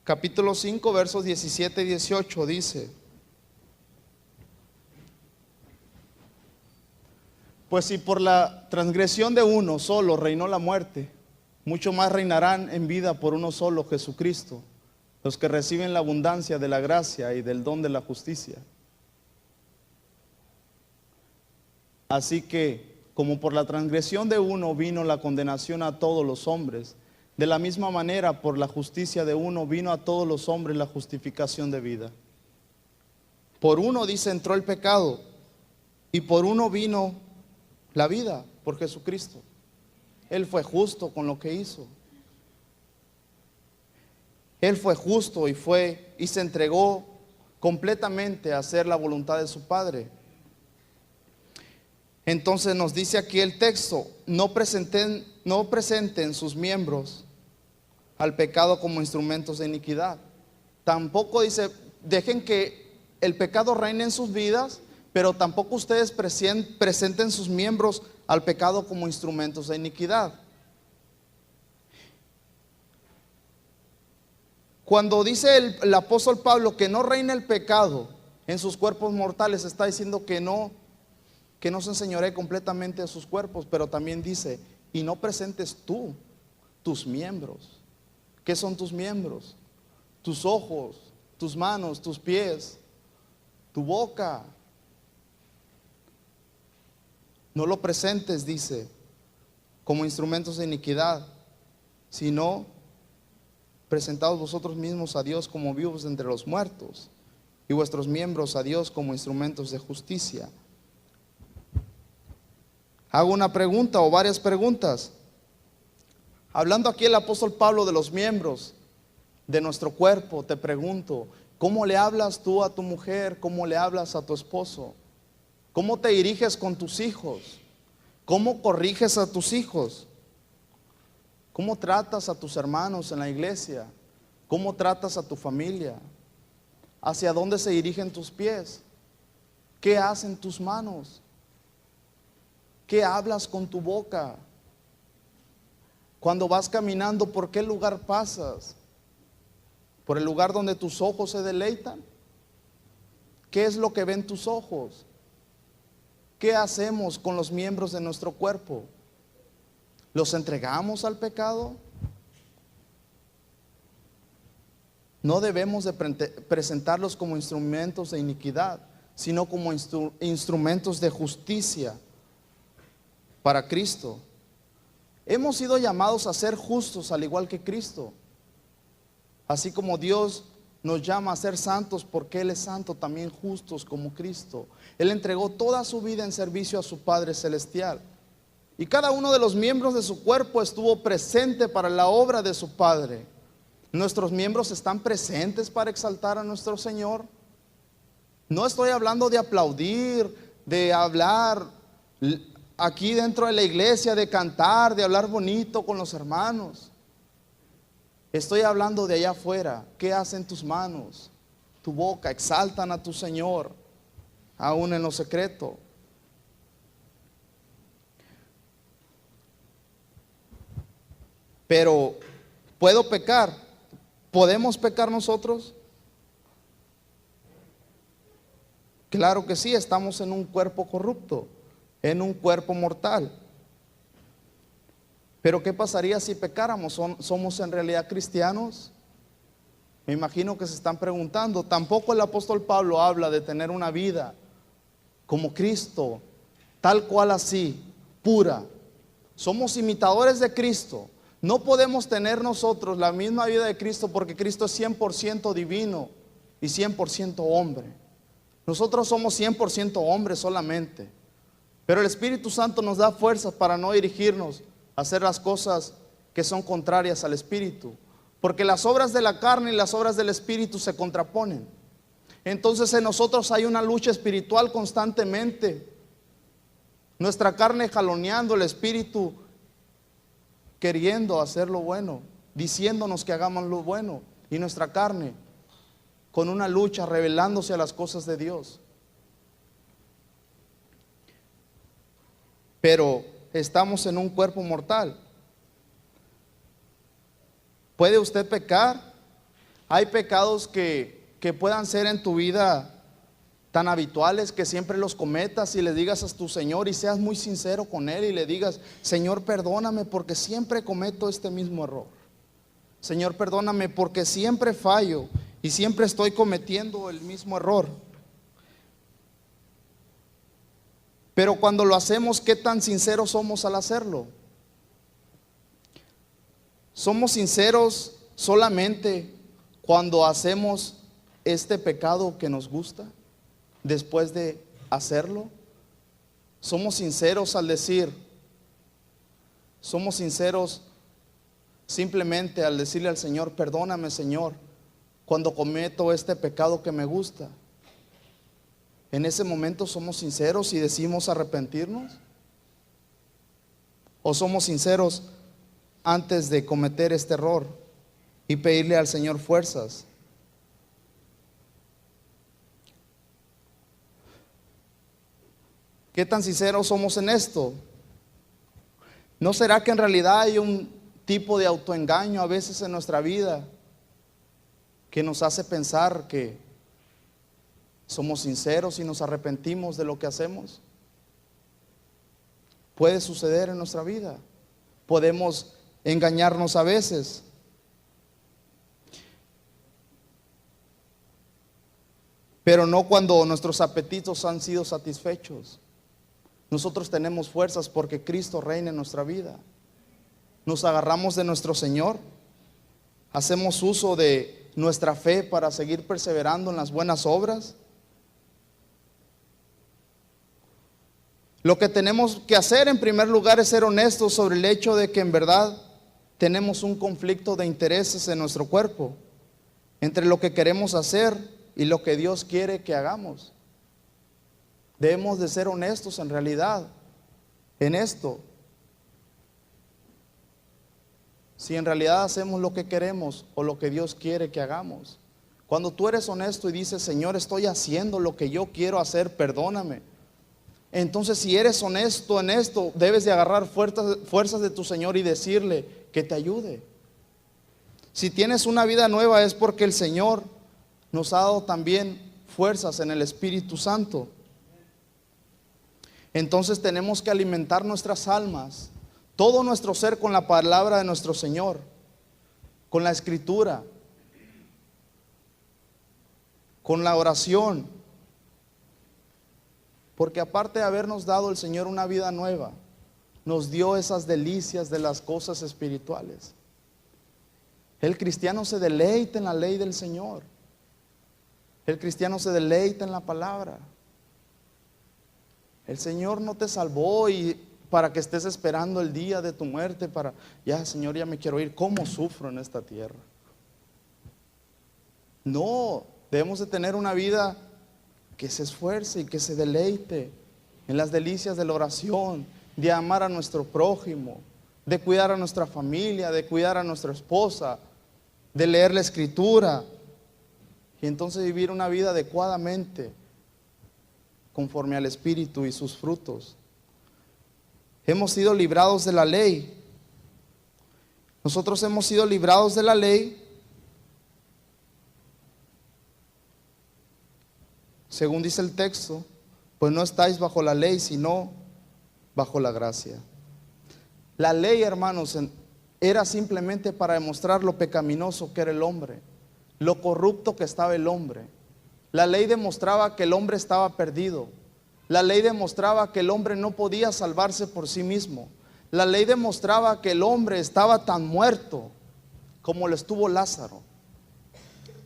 capítulo 5, versos 17 y 18 dice: Pues si por la transgresión de uno solo reinó la muerte, mucho más reinarán en vida por uno solo, Jesucristo, los que reciben la abundancia de la gracia y del don de la justicia. Así que, como por la transgresión de uno vino la condenación a todos los hombres, de la misma manera por la justicia de uno vino a todos los hombres la justificación de vida. Por uno, dice, entró el pecado, y por uno vino la vida, por Jesucristo. Él fue justo con lo que hizo. Él fue justo y se entregó completamente a hacer la voluntad de su Padre. Entonces nos dice aquí el texto: no presenten sus miembros al pecado como instrumentos de iniquidad. Tampoco dice, dejen que el pecado reine en sus vidas, pero tampoco ustedes presenten sus miembros al pecado como instrumentos de iniquidad. Cuando dice el apóstol Pablo que no reine el pecado en sus cuerpos mortales, está diciendo que no se enseñoree completamente de sus cuerpos, pero también dice, y no presentes tú tus miembros. ¿Qué son tus miembros? Tus ojos, tus manos, tus pies, tu boca. No lo presentes, dice, como instrumentos de iniquidad, sino presentaos vosotros mismos a Dios como vivos entre los muertos, y vuestros miembros a Dios como instrumentos de justicia. Hago una pregunta o varias preguntas. Hablando aquí el apóstol Pablo de los miembros de nuestro cuerpo, te pregunto, ¿cómo le hablas tú a tu mujer? ¿Cómo le hablas a tu esposo? ¿Cómo te diriges con tus hijos? ¿Cómo corriges a tus hijos? ¿Cómo tratas a tus hermanos en la iglesia? ¿Cómo tratas a tu familia? ¿Hacia dónde se dirigen tus pies? ¿Qué hacen tus manos? ¿Qué hablas con tu boca? Cuando vas caminando, ¿por qué lugar pasas? ¿Por el lugar donde tus ojos se deleitan? ¿Qué es lo que ven tus ojos? ¿Qué hacemos con los miembros de nuestro cuerpo? ¿Los entregamos al pecado? No debemos de presentarlos como instrumentos de iniquidad, sino como instrumentos de justicia para Cristo. Hemos sido llamados a ser justos al igual que Cristo. Así como Dios nos llama a ser santos porque Él es santo, también justos como Cristo. Él entregó toda su vida en servicio a su Padre Celestial. Y cada uno de los miembros de su cuerpo estuvo presente para la obra de su Padre. Nuestros miembros están presentes para exaltar a nuestro Señor. No estoy hablando de aplaudir, de hablar aquí dentro de la iglesia, de cantar, de hablar bonito con los hermanos. Estoy hablando de allá afuera. ¿Qué hacen tus manos, tu boca? Exaltan a tu Señor, aún en lo secreto. Pero, ¿puedo pecar? ¿Podemos pecar nosotros? Claro que sí, estamos en un cuerpo corrupto, en un cuerpo mortal. Pero ¿qué pasaría si pecáramos? ¿Somos en realidad cristianos? Me imagino que se están preguntando. Tampoco el apóstol Pablo habla de tener una vida como Cristo, tal cual así, pura. Somos imitadores de Cristo. No podemos tener nosotros la misma vida de Cristo porque Cristo es 100% divino y 100% hombre. Nosotros somos 100% hombres solamente. Pero el Espíritu Santo nos da fuerzas para no dirigirnos a hacer las cosas que son contrarias al Espíritu. Porque las obras de la carne y las obras del Espíritu se contraponen. Entonces en nosotros hay una lucha espiritual constantemente. Nuestra carne jaloneando, el Espíritu queriendo hacer lo bueno, diciéndonos que hagamos lo bueno, y nuestra carne con una lucha rebelándose a las cosas de Dios. Pero estamos en un cuerpo mortal. ¿Puede usted pecar? Hay pecados que puedan ser en tu vida tan habituales que siempre los cometas y le digas a tu Señor y seas muy sincero con Él y le digas: Señor, perdóname porque siempre cometo este mismo error. Señor, perdóname porque siempre fallo y siempre estoy cometiendo el mismo error. Pero cuando lo hacemos, ¿qué tan sinceros somos al hacerlo? ¿Somos sinceros solamente cuando hacemos este pecado que nos gusta después de hacerlo? ¿Somos sinceros al decir? ¿Somos sinceros simplemente al decirle al Señor: perdóname, Señor, cuando cometo este pecado que me gusta? ¿En ese momento somos sinceros y decimos arrepentirnos? ¿O somos sinceros antes de cometer este error y pedirle al Señor fuerzas? ¿Qué tan sinceros somos en esto? ¿No será que en realidad hay un tipo de autoengaño a veces en nuestra vida que nos hace pensar que somos sinceros y nos arrepentimos de lo que hacemos? Puede suceder en nuestra vida. Podemos engañarnos a veces. Pero no cuando nuestros apetitos han sido satisfechos. Nosotros tenemos fuerzas porque Cristo reina en nuestra vida. Nos agarramos de nuestro Señor. Hacemos uso de nuestra fe para seguir perseverando en las buenas obras. Lo que tenemos que hacer en primer lugar es ser honestos sobre el hecho de que en verdad tenemos un conflicto de intereses en nuestro cuerpo entre lo que queremos hacer y lo que Dios quiere que hagamos. Debemos de ser honestos en realidad en esto. Si en realidad hacemos lo que queremos o lo que Dios quiere que hagamos. Cuando tú eres honesto y dices: Señor, estoy haciendo lo que yo quiero hacer, perdóname. Entonces, si eres honesto en esto, debes de agarrar fuerzas de tu Señor y decirle que te ayude. Si tienes una vida nueva es porque el Señor nos ha dado también fuerzas en el Espíritu Santo. Entonces tenemos que alimentar nuestras almas, todo nuestro ser, con la palabra de nuestro Señor, con la Escritura, con la oración. Porque aparte de habernos dado el Señor una vida nueva, nos dio esas delicias de las cosas espirituales. El cristiano se deleita en la ley del Señor. El cristiano se deleita en la palabra. El Señor no te salvó y para que estés esperando el día de tu muerte para: ya, Señor, ya me quiero ir, ¿cómo sufro en esta tierra? No, debemos de tener una vida que se esfuerce y que se deleite en las delicias de la oración, de amar a nuestro prójimo, de cuidar a nuestra familia, de cuidar a nuestra esposa, de leer la Escritura y entonces vivir una vida adecuadamente conforme al Espíritu y sus frutos. Hemos sido librados de la ley. Nosotros hemos sido librados de la ley según dice el texto, pues no estáis bajo la ley, sino bajo la gracia. La ley, hermanos, era simplemente para demostrar lo pecaminoso que era el hombre, lo corrupto que estaba el hombre. La ley demostraba que el hombre estaba perdido. La ley demostraba que el hombre no podía salvarse por sí mismo. La ley demostraba que el hombre estaba tan muerto como lo estuvo Lázaro.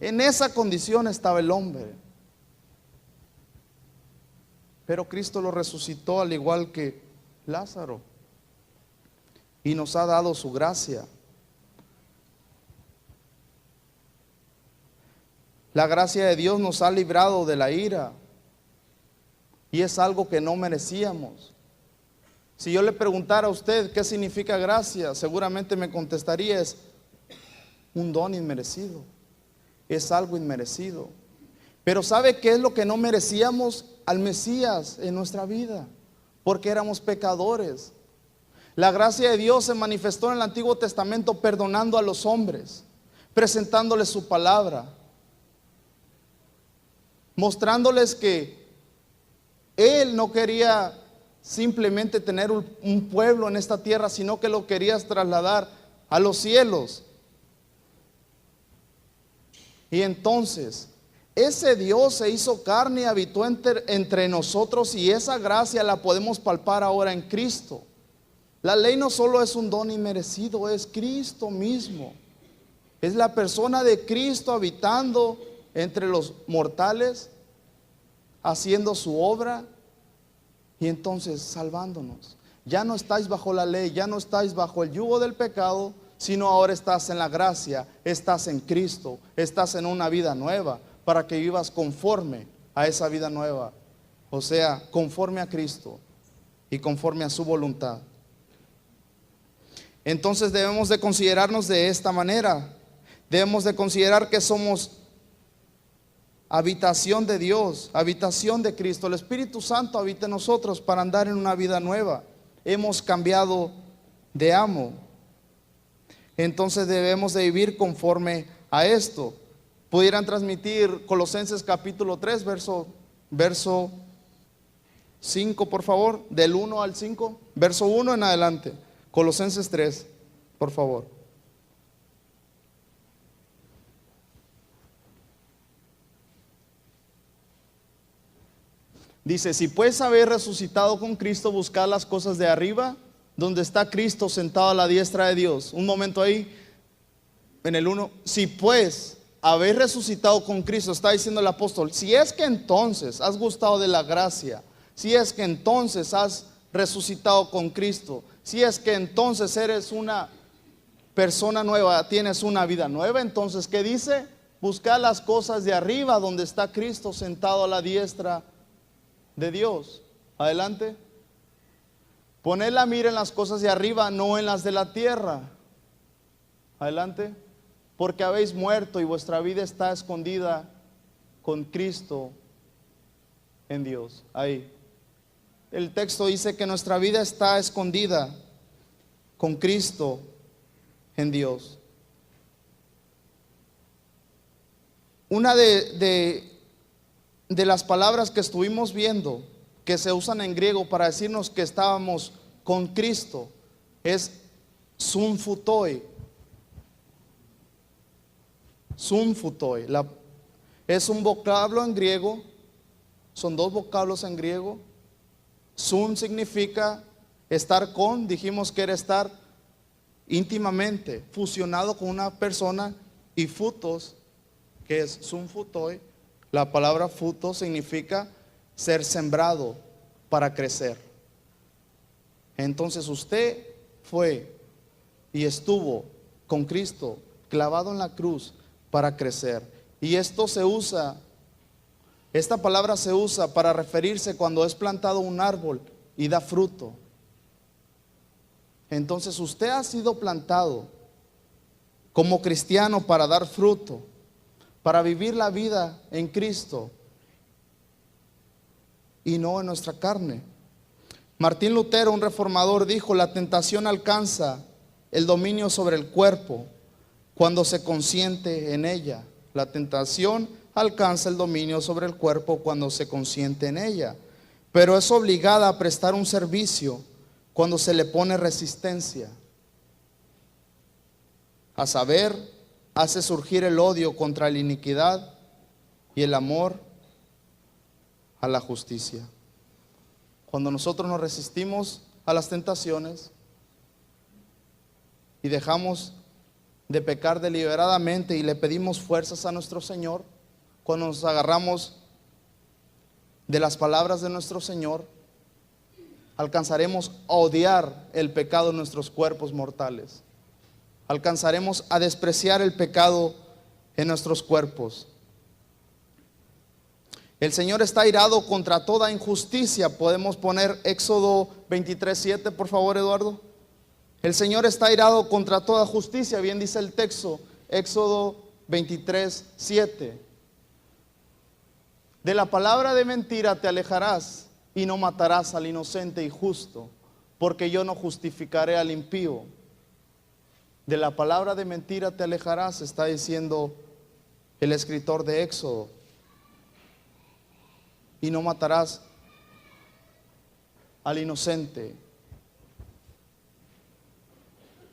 En esa condición estaba el hombre. Pero Cristo lo resucitó al igual que Lázaro y nos ha dado su gracia. La gracia de Dios nos ha librado de la ira y es algo que no merecíamos. Si yo le preguntara a usted qué significa gracia, seguramente me contestaría: es un don inmerecido, es algo inmerecido. Pero ¿sabe qué es lo que no merecíamos? Al Mesías en nuestra vida, porque éramos pecadores. La gracia de Dios se manifestó en el Antiguo Testamento perdonando a los hombres, presentándoles su palabra. mostrándoles que Él no quería simplemente tener un pueblo en esta tierra, sino que lo quería trasladar a los cielos. Y entonces ese Dios se hizo carne y habitó entre nosotros, y esa gracia la podemos palpar ahora en Cristo. La ley no solo es un don inmerecido, es Cristo mismo. Es la persona de Cristo habitando entre los mortales, haciendo su obra y entonces salvándonos. Ya no estáis bajo la ley, ya no estáis bajo el yugo del pecado, sino ahora estás en la gracia, estás en Cristo, estás en una vida nueva, para que vivas conforme a esa vida nueva, o sea, conforme a Cristo y conforme a su voluntad. Entonces debemos de considerarnos de esta manera. Debemos de considerar que somos habitación de Dios, habitación de Cristo. El Espíritu Santo habita en nosotros para andar en una vida nueva. Hemos cambiado de amo. Entonces debemos de vivir conforme a esto. Pudieran transmitir Colosenses capítulo 3, verso 5, por favor, del 1 al 5, verso 1 en adelante. Colosenses 3, por favor. Dice: si pues habéis resucitado con Cristo, buscad las cosas de arriba, donde está Cristo sentado a la diestra de Dios. Un momento ahí, en el 1. Si pues habéis resucitado con Cristo, está diciendo el apóstol, si es que entonces has gustado de la gracia, si es que entonces has resucitado con Cristo, si es que entonces eres una persona nueva, tienes una vida nueva, entonces ¿qué dice? Buscad las cosas de arriba, donde está Cristo sentado a la diestra de Dios. Adelante. Poned la mira en las cosas de arriba, no en las de la tierra. Adelante. Porque habéis muerto y vuestra vida está escondida con Cristo en Dios. Ahí. El texto dice que nuestra vida está escondida con Cristo en Dios. Una de las palabras que estuvimos viendo, que se usan en griego para decirnos que estábamos con Cristo, es sunfutoi. Sunfutoi. Es un vocablo en griego, son dos vocablos en griego. Sun significa estar con, dijimos que era estar íntimamente fusionado con una persona, y futos, que es sunfutoi, la palabra futo significa ser sembrado para crecer. Entonces usted fue y estuvo con Cristo clavado en la cruz para crecer. Y esto se usa, esta palabra se usa para referirse cuando es plantado un árbol y da fruto. Entonces usted ha sido plantado como cristiano para dar fruto, para vivir la vida en Cristo y no en nuestra carne. Martín Lutero, un reformador, dijo: la tentación alcanza el dominio sobre el cuerpo cuando se consiente en ella. La tentación alcanza el dominio sobre el cuerpo cuando se consiente en ella, pero es obligada a prestar un servicio cuando se le pone resistencia. A saber, hace surgir el odio contra la iniquidad y el amor a la justicia. Cuando nosotros nos resistimos a las tentaciones y dejamos de pecar deliberadamente y le pedimos fuerzas a nuestro Señor, cuando nos agarramos de las palabras de nuestro Señor, alcanzaremos a odiar el pecado en nuestros cuerpos mortales. Alcanzaremos a despreciar el pecado en nuestros cuerpos. El Señor está airado contra toda injusticia. Podemos poner Éxodo 23:7, por favor, Eduardo. El Señor está airado contra toda justicia, bien dice el texto, Éxodo 23:7. De la palabra de mentira te alejarás y no matarás al inocente y justo, porque yo no justificaré al impío. De la palabra de mentira te alejarás, está diciendo el escritor de Éxodo. y no matarás al inocente.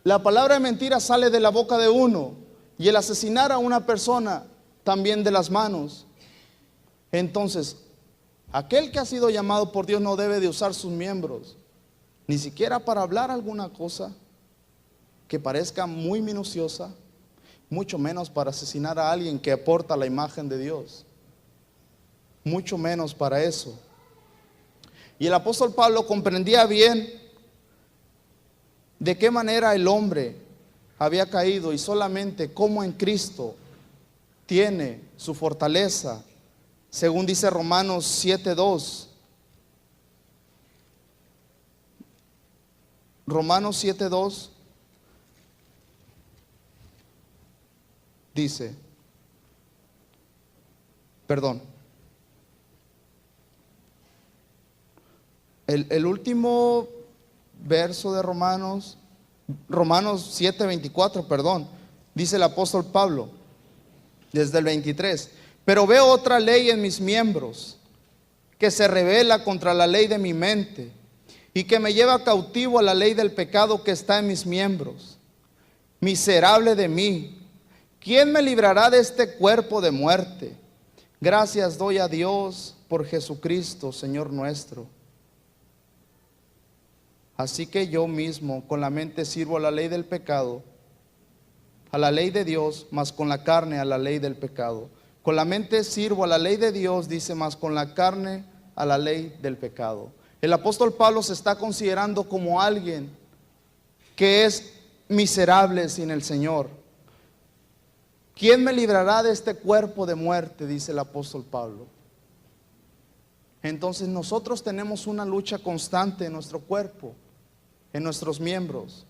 La palabra de mentira sale de la boca de uno, y el asesinar a una persona también de las manos. Entonces, aquel que ha sido llamado por Dios no debe de usar sus miembros, ni siquiera para hablar alguna cosa que parezca muy minuciosa, mucho menos para asesinar a alguien que aporta la imagen de Dios, mucho menos para eso. Y el apóstol Pablo comprendía bien de qué manera el hombre había caído y solamente cómo en Cristo tiene su fortaleza, según dice Romanos 7:2. Romanos 7:2 dice, el último verso de Romanos 7:24, dice el apóstol Pablo, desde el 23: pero veo otra ley en mis miembros, que se rebela contra la ley de mi mente, y que me lleva cautivo a la ley del pecado que está en mis miembros. Miserable de mí, ¿quién me librará de este cuerpo de muerte? Gracias doy a Dios por Jesucristo, Señor nuestro. Así que yo mismo con la mente sirvo a la ley del pecado, a la ley de Dios, mas con la carne a la ley del pecado. Con la mente sirvo a la ley de Dios, dice, mas con la carne a la ley del pecado. El apóstol Pablo se está considerando como alguien que es miserable sin el Señor. ¿Quién me librará de este cuerpo de muerte?, dice el apóstol Pablo. Entonces nosotros tenemos una lucha constante en nuestro cuerpo, en nuestros miembros.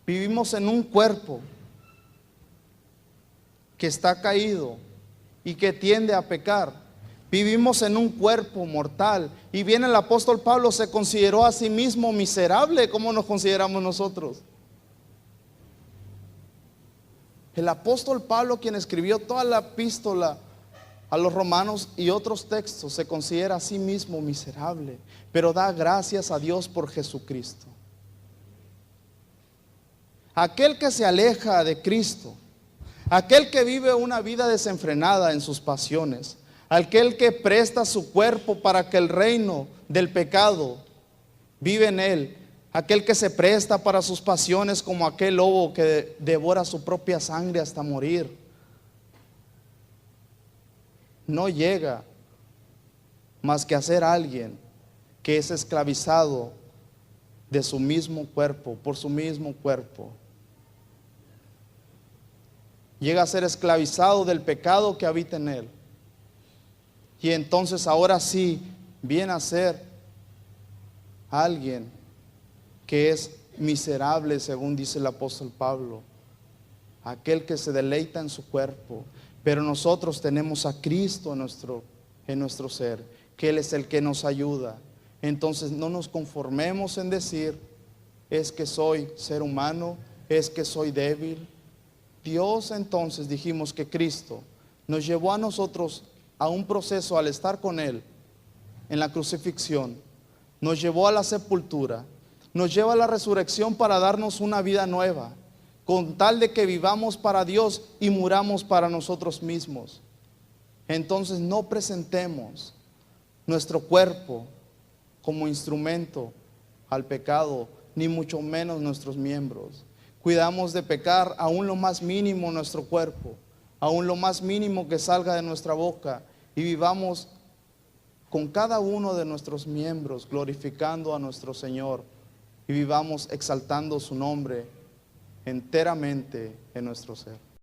Vivimos en un cuerpo que está caído y que tiende a pecar. Vivimos en un cuerpo mortal. Y bien, el apóstol Pablo se consideró a sí mismo miserable. ¿Cómo nos consideramos nosotros? El apóstol Pablo, quien escribió toda la epístola a los romanos y otros textos, se considera a sí mismo miserable, pero da gracias a Dios por Jesucristo. Aquel que se aleja de Cristo, aquel que vive una vida desenfrenada en sus pasiones, aquel que presta su cuerpo para que el reino del pecado vive en él, aquel que se presta para sus pasiones como aquel lobo que devora su propia sangre hasta morir, no llega más que a ser alguien que es esclavizado de su mismo cuerpo, por su mismo cuerpo. Llega a ser esclavizado del pecado que habita en él. Y entonces ahora sí viene a ser alguien que es miserable, según dice el apóstol Pablo, aquel que se deleita en su cuerpo. Pero nosotros tenemos a Cristo en nuestro ser, que Él es el que nos ayuda. Entonces no nos conformemos en decir, es que soy ser humano, es que soy débil. Dios, entonces dijimos que Cristo nos llevó a nosotros a un proceso al estar con Él en la crucifixión, nos llevó a la sepultura, nos lleva a la resurrección para darnos una vida nueva, con tal de que vivamos para Dios y muramos para nosotros mismos. Entonces no presentemos nuestro cuerpo como instrumento al pecado, ni mucho menos nuestros miembros. Cuidamos de pecar aún lo más mínimo en nuestro cuerpo, aún lo más mínimo que salga de nuestra boca, y vivamos con cada uno de nuestros miembros glorificando a nuestro Señor, y vivamos exaltando su nombre enteramente en nuestro ser.